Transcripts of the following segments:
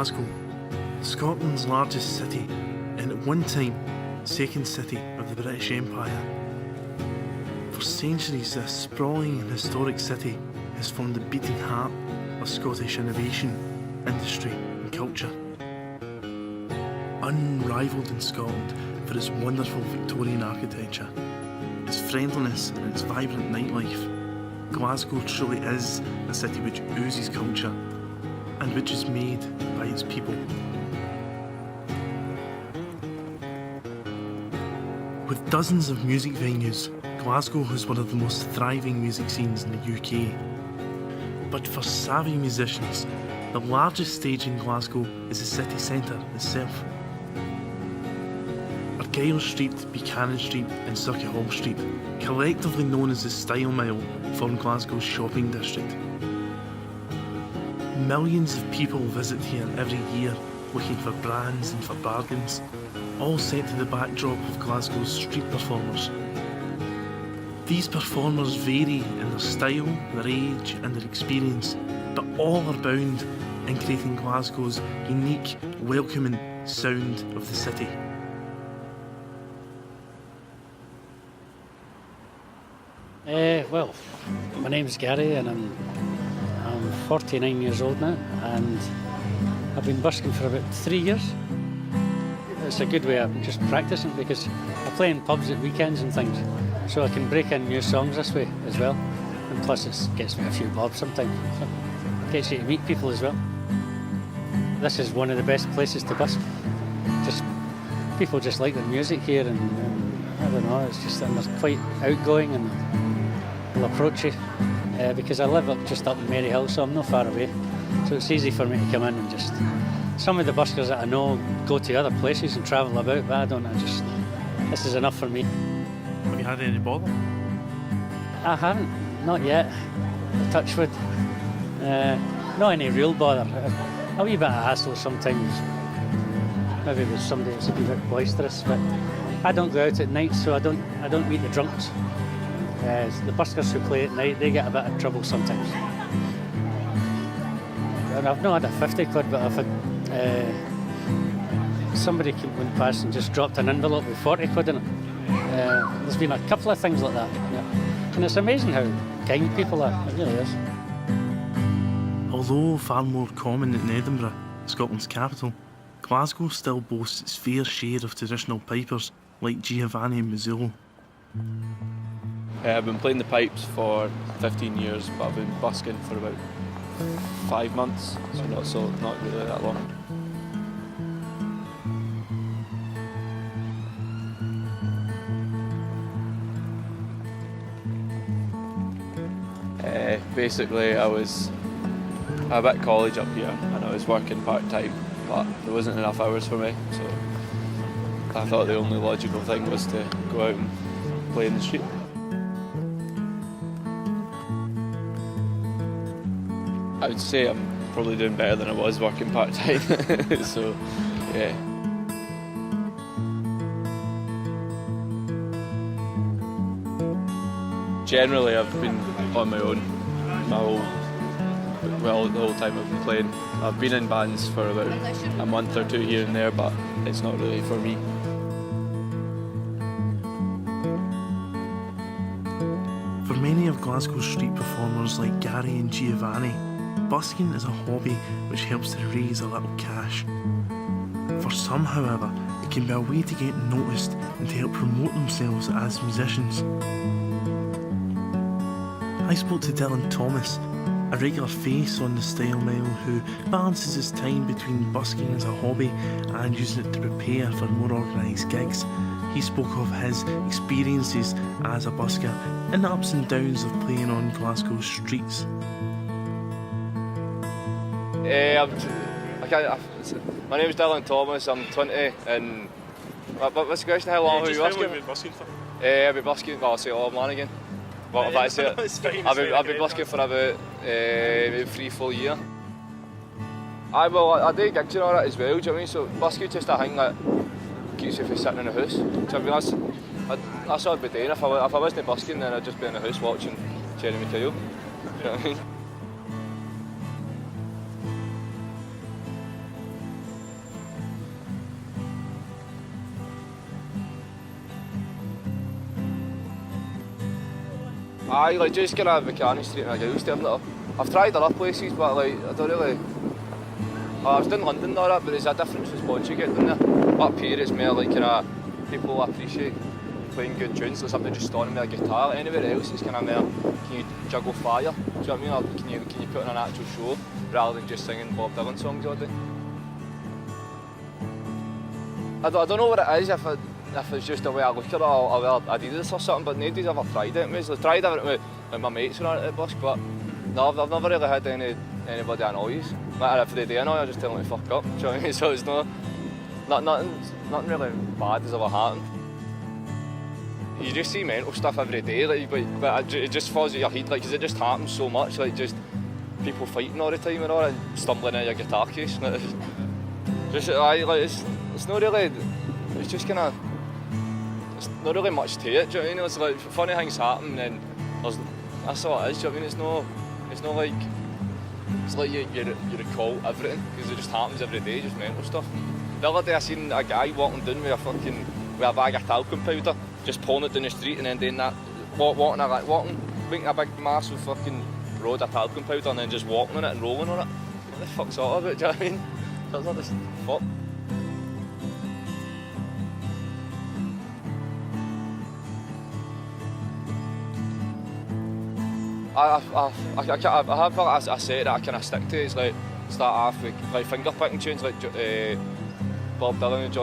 Glasgow, Scotland's largest city, and at one time, second city of the British Empire. For centuries, this sprawling and historic city has formed the beating heart of Scottish innovation, industry and culture. Unrivalled in Scotland for its wonderful Victorian architecture, its friendliness and its vibrant nightlife, Glasgow truly is a city which oozes culture and which is made by its people. With dozens of music venues, Glasgow has one of the most thriving music scenes in the UK. But for savvy musicians, the largest stage in Glasgow is the city centre itself. Argyle Street, Buchanan Street and Circuit Hall Street, collectively known as the Style Mile, form Glasgow's shopping district. Millions of people visit here every year looking for brands and for bargains, all set to the backdrop of Glasgow's street performers. These performers vary in their style, their age and their experience, but all are bound in creating Glasgow's unique, welcoming sound of the city. Well, my name's Gary and I'm 49 years old now, and I've been busking for about 3 years. It's a good way of just practising because I play in pubs at weekends and things, so I can break in new songs this way as well. And plus it gets me a few bob sometimes. So it gets you to meet people as well. This is one of the best places to busk. Just people just like the music here, and I don't know, it's just and they're quite outgoing and will approach you because I live just up in Maryhill, so I'm not far away. So it's easy for me to come in and just. Some of the buskers that I know go to other places and travel about, but I don't. This is enough for me. Have you had any bother? I haven't, not yet. Touch wood. Not any real bother. A wee bit of hassle sometimes. Maybe with somebody that's a wee bit boisterous, but I don't go out at night, so I don't meet the drunks. The buskers who play at night, they get a bit of trouble sometimes. And I've not had a 50 quid, but I've had somebody went past and just dropped an envelope with 40 quid in it. There's been a couple of things like that. Yeah. And it's amazing how kind people are, it really is. Although far more common in Edinburgh, Scotland's capital, Glasgow still boasts its fair share of traditional pipers like Giovanni Mazzillo. I've been playing the pipes for 15 years, but I've been busking for about 5 months, so not really that long. Basically, I was at college up here and I was working part-time, but there wasn't enough hours for me, so I thought the only logical thing was to go out and play in the street. I would say I'm probably doing better than I was working part-time, so yeah. Generally I've been on my own the whole time I've been playing. I've been in bands for about a month or two here and there, but it's not really for me. For many of Glasgow's street performers like Gary and Giovanni, busking is a hobby which helps to raise a little cash. For some, however, it can be a way to get noticed and to help promote themselves as musicians. I spoke to Dylan Thomas, a regular face on the Style Mile who balances his time between busking as a hobby and using it to prepare for more organised gigs. He spoke of his experiences as a busker and the ups and downs of playing on Glasgow's streets. My name is Dylan Thomas, I'm 20 and what's the question, how long have you been busking? How long have you been busking for? I've been busking, well I'll say all man again. Well, if I say it, I've been busking for about maybe 3-4 years. I do gigs and all that as well, do you know what I mean? So busking's just a thing that keeps you from sitting in the house. To be honest, that's what I'd be doing. If I wasn't busking, then I'd just be in the house watching Jeremy Kyle. You know what I mean? Aye, like just get out of Buchanan Street and Giles there. I've tried other places, but like I don't really. I was doing London and all that, but there's a different response you get down there. Up here it's more like people appreciate playing good tunes, there's somebody just standing with a guitar. Anywhere else it's kind of more, can you juggle fire? Do you know what I mean? Or can you put on an actual show rather than just singing Bob Dylan songs all day? I don't know what it is, if it's just the way I look at it or wear Adidas or something, but nobody's ever tried it. I've tried it with my mates when I was at the Busk, but no, I've never really had anybody annoy us. Like, if they do annoy, I just tell them to fuck up. Do you know what I mean? So it's nothing really bad has ever happened. You just see mental stuff every day, but it just falls in your head, like, 'cause it just happens so much, like just people fighting all the time and all, and stumbling in your guitar case. And it's not really, it's just kind of, it's not really much to it. Do you know what I mean? It's like funny things happen, and that's all it is. Do you know what I mean? It's not like, it's like you recall everything, because it just happens every day, just mental stuff. The other day I seen a guy walking down with a bag of talcum powder, just pulling it down the street and then doing that, making a big massive fucking road of talcum powder and then just walking on it and rolling on it. What the fuck's all about? Do you know what I mean? That's not just fuck. I have a set that I kind of stick to. It's like start off with like finger picking tunes like Bob Dylan and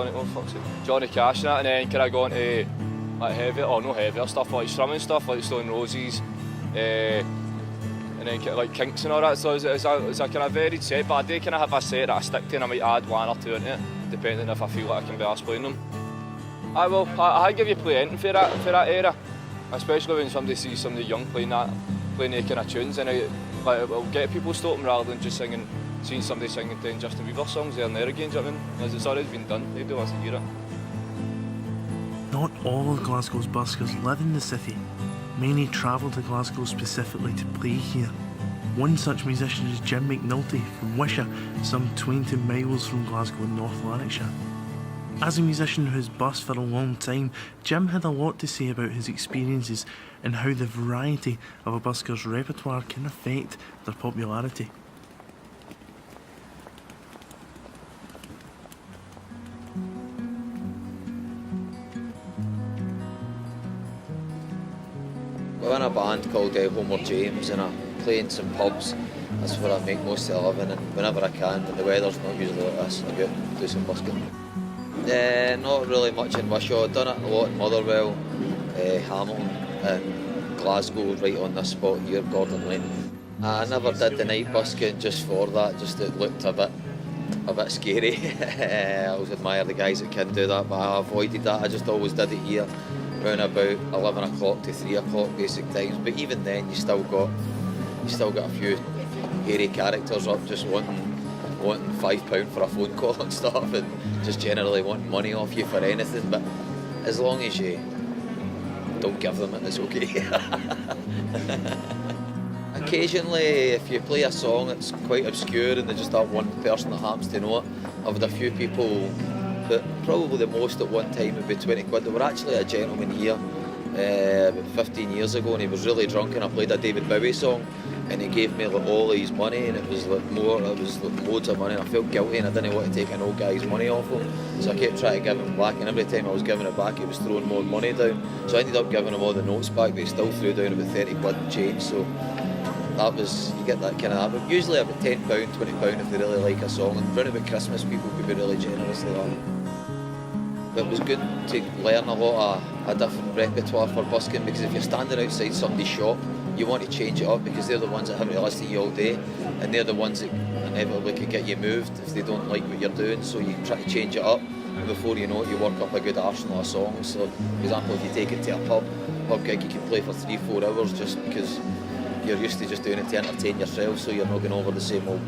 Johnny Cash and that, and then kind of go into like heavier stuff, like strumming stuff like Stone Roses, and then like Kinks and all that. So it's a kind of varied set, but I do kind of have a set that I stick to, and I might add one or two into it, depending if I feel like I can be arsed playing them. I give you play anything for that era, especially when somebody sees somebody young playing that kind of tunes, and it'll get people stopping rather than just seeing somebody singing 10 Justin Bieber songs there and there again. Do you know what I mean? As it's already been done, they do want to hear it. Not all of Glasgow's buskers live in the city. Many travel to Glasgow specifically to play here. One such musician is Jim McNulty from Wishaw, some 20 miles from Glasgow in North Lanarkshire. As a musician who has busked for a long time, Jim had a lot to say about his experiences and how the variety of a busker's repertoire can affect their popularity. We're in a band called Homer James, and I play in some pubs. That's where I make most of the living, and whenever I can, when the weather's not usually like this, I go and do some busking. Not really much in Wishaw. I've done it a lot in Motherwell, Hamilton and Glasgow, right on this spot here, Gordon Lane. I never did the night busking just for that, just it looked a bit scary. I always admire the guys that can do that, but I avoided that. I just always did it here, around about 11 o'clock to 3 o'clock basic times. But even then, you still got a few hairy characters up just wanting £5 for a phone call and stuff, and just generally wanting money off you for anything. But as long as you don't give them it, it's okay. Occasionally, if you play a song that's quite obscure and there's just that one person that happens to know it, I've had a few people, but probably the most at one time would be 20 quid. There were actually a gentleman here about 15 years ago, and he was really drunk, and I played a David Bowie song, and he gave me like all his money, and it was like loads of money, and I felt guilty, and I didn't want to take an old guy's money off him, so I kept trying to give him back, and every time I was giving it back, he was throwing more money down, so I ended up giving him all the notes back, but he still threw down about 30 quid in change. So that was, you get that kind of habit. Usually about £10, £20 if they really like a song, and round about Christmas people could be really generous like that. But it was good to learn a lot of a different repertoire for busking, because if you're standing outside somebody's shop, you want to change it up, because they're the ones that have to listen to you all day, and they're the ones that inevitably could get you moved if they don't like what you're doing, so you try to change it up, and before you know it, you work up a good arsenal of songs. So, for example, if you take it to a pub gig, you can play for 3-4 hours just because you're used to just doing it to entertain yourself, so you're not going over the same old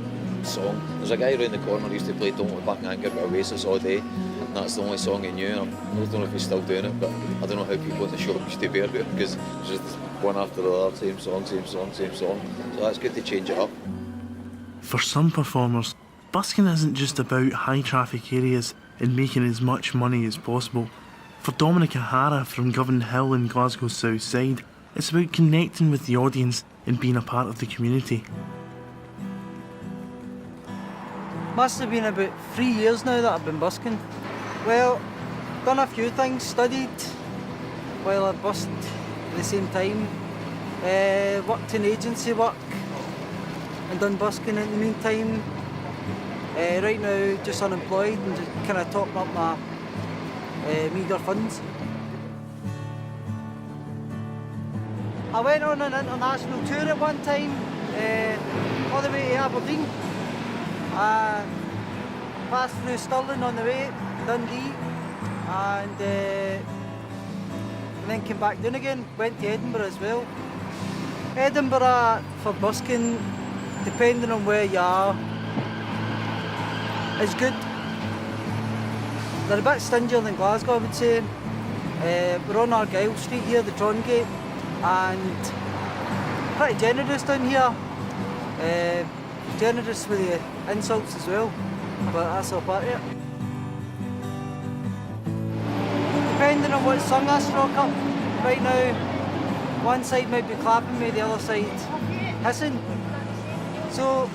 song. There's a guy around the corner who used to play Don't Look Back in Anger by Oasis all day, and that's the only song he knew. I don't know if he's still doing it, but I don't know how people in the shop used to bear with it, because it's just one after the other, same song. So that's good to change it up. For some performers, busking isn't just about high traffic areas and making as much money as possible. For Dominic O'Hara from Govan Hill in Glasgow's south side, It's about connecting with the audience and being a part of the community. Must have been about 3 years now that I've been busking. Well, done a few things, studied while I busked at the same time. Worked in agency work and done busking in the meantime. Right now just unemployed and just kind of topping up my meagre funds. I went on an international tour at one time, all the way to Aberdeen. Passed through Stirling on the way, Dundee, and then came back down again, went to Edinburgh as well. Edinburgh for busking, depending on where you are, is good. They're a bit stingier than Glasgow, I would say. We're on Argyle Street here, the Trongate, and pretty generous down here. Generous with the insults as well, but that's all part of it. Depending on what song I stroke up, right now, one side might be clapping me, the other side hissing. So,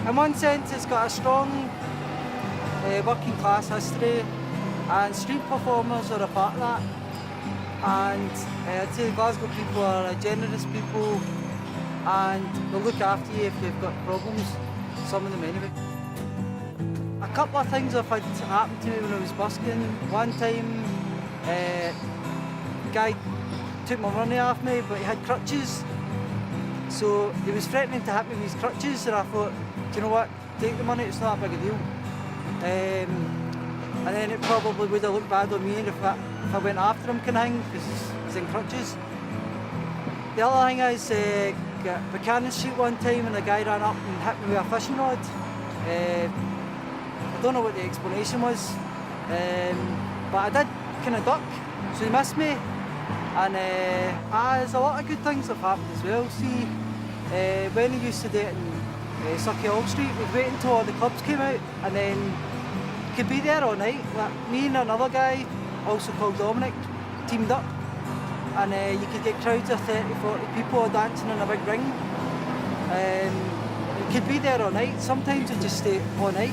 in one sense, it's got a strong working class history, and street performers are a part of that. And I'd say the Glasgow people are generous people, and they'll look after you if you've got problems, some of them anyway. A couple of things have had happen to me when I was busking. One time, a guy took my money off me, but he had crutches. So he was threatening to hit me with his crutches, and I thought, do you know what, take the money, it's not a big a deal. And then it probably would have looked bad on me if I went after him kind of thing, because he's in crutches. The other thing is, at Buchanan Street one time, and a guy ran up and hit me with a fishing rod. I don't know what the explanation was, but I did kind of duck, so he missed me. And there's a lot of good things that have happened as well. See, when he used to do it in Sauchiehall Street, we'd wait until all the clubs came out, and then could be there all night. Like, me and another guy, also called Dominic, teamed up, and you could get crowds of 30, 40 people dancing in a big ring. You could be there all night. Sometimes you just stay all night,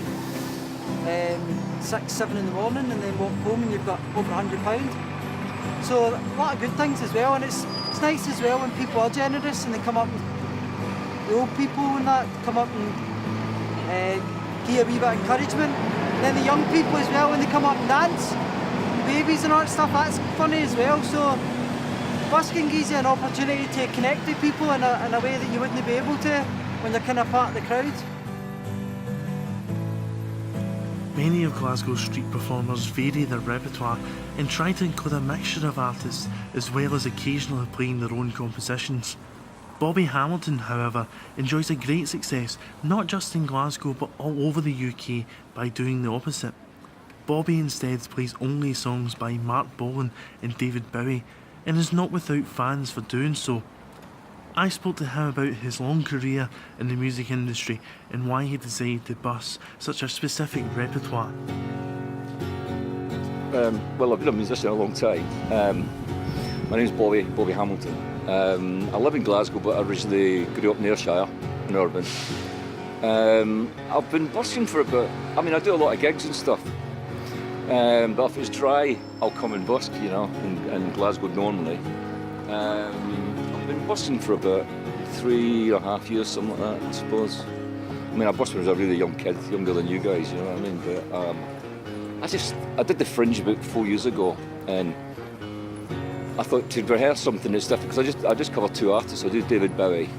6, 7 in the morning, and then walk home and you've got over £100. So a lot of good things as well, and it's nice as well when people are generous and they come up, and the old people and that come up and give a wee bit of encouragement. And then the young people as well, when they come up and dance, the babies and all that stuff, that's funny as well. So busking gives you an opportunity to connect with people in a way that you wouldn't be able to when you're kind of part of the crowd. Many of Glasgow's street performers vary their repertoire and try to include a mixture of artists, as well as occasionally playing their own compositions. Bobby Hamilton, however, enjoys a great success, not just in Glasgow but all over the UK, by doing the opposite. Bobby instead plays only songs by Mark Bolan and David Bowie, and is not without fans for doing so. I spoke to him about his long career in the music industry and why he decided to bus such a specific repertoire. Well, I've been a musician a long time. My name's Bobby Hamilton. I live in Glasgow, but I originally grew up in Ayrshire, in Urban. I've been busking for about, I do a lot of gigs and stuff. But if it's dry, I'll come and busk, in Glasgow normally. I've been busking for about 3.5 years, something like that, I suppose. I busked when I was a really young kid, younger than you guys, you know what I mean? But I did the Fringe about 4 years ago, and I thought to rehearse something that's different, because I just cover 2 artists. I do David Bowie,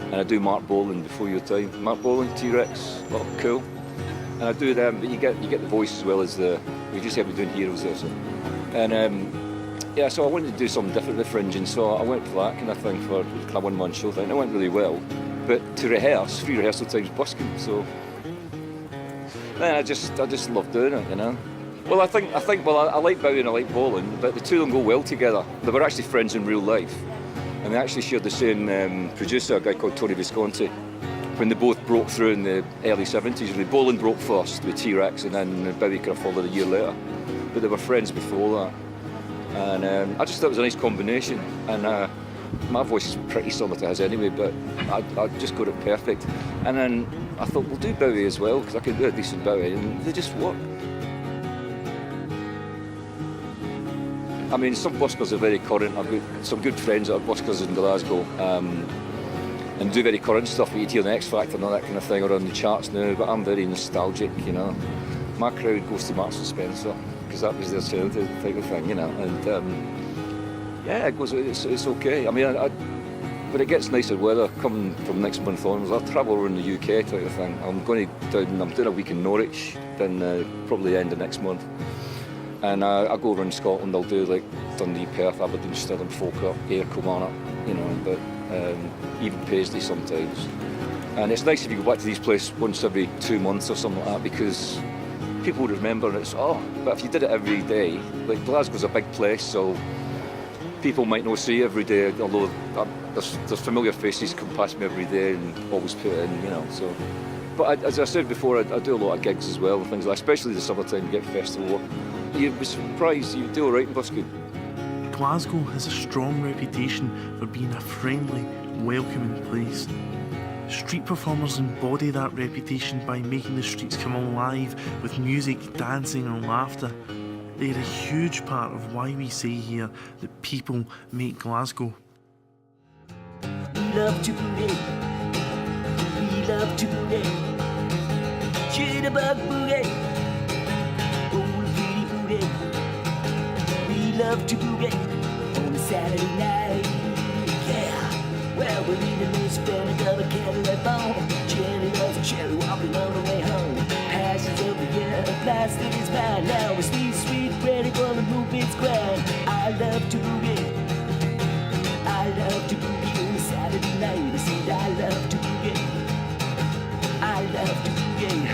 and I do Mark Bolan before your time. Mark Bolan, T-Rex, cool. And I do them, but you get the voice as well as we just have me doing Heroes there. So. And so I wanted to do something different with Fringe, and so I went for that kind of thing for a 1-man show thing. It went really well, but to rehearse, 3 rehearsal times busking, so I just love doing it, Well, I think I like Bowie and I like Bolan, but the two of them go well together. They were actually friends in real life, and they actually shared the same producer, a guy called Tony Visconti, when they both broke through in the early 70s. Really, Bolan broke first with T-Rex, and then Bowie kind of followed a year later. But they were friends before that, and I just thought it was a nice combination. And my voice is pretty similar to his anyway, but I just got it perfect. And then I thought, we'll do Bowie as well, because I could do a decent Bowie, and they just work. I mean, some buskers are very current. I've got some good friends that are buskers in Glasgow, and do very current stuff. You hear the X Factor and all that kind of thing, or on the charts now, but I'm very nostalgic, you know. My crowd goes to Marks and Spencer, because that was their childhood type of thing, you know. And yeah, it goes. It's okay. I mean, when it gets nicer weather, coming from next month onwards, I'll travel around the UK type of thing. I'm doing a week in Norwich, then probably the end of next month. And I go around Scotland. I'll do like Dundee, Perth, Aberdeen, Stirling, Falkirk, Ayr, Kilmarnock, you know, but even Paisley sometimes. And it's nice if you go back to these places once every 2 months or something like that, because people would remember, and it's, but if you did it every day, like Glasgow's a big place, so people might not see every day, although there's familiar faces come past me every day and always put it in, you know. So, but as I said before, I do a lot of gigs as well, and things like, especially the summertime, you get festival work. You'd be surprised, you do all right in Buskey. Glasgow has a strong reputation for being a friendly, welcoming place. Street performers embody that reputation by making the streets come alive with music, dancing and laughter. They're a huge part of why we say here that people make Glasgow. We love to boogie. We love to boogie. Jitterbug boogie. Old pretty boogie. We love to boogie on a Saturday night. Yeah. Well, we're in the midst of a Cadillac bone. Jenny loves a cherry walking on the way home. Passions of the year, plastic is mine. Now we're sweet, ready for the movement's grind. I love to boogie. I love to boogie on a Saturday night. I said I love to boogie. I love to boogie.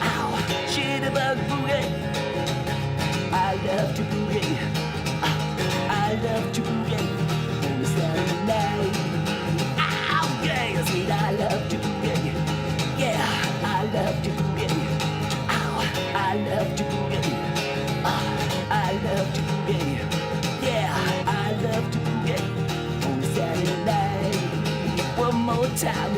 Ow, jitterbug boogie. I love to boogie. I love to boogie on a Saturday night. Ow, yeah, I said I love to boogie. Yeah, I love to boogie. Ow, I love to boogie. I love to boogie. Yeah, I love to boogie on a Saturday night. One more time,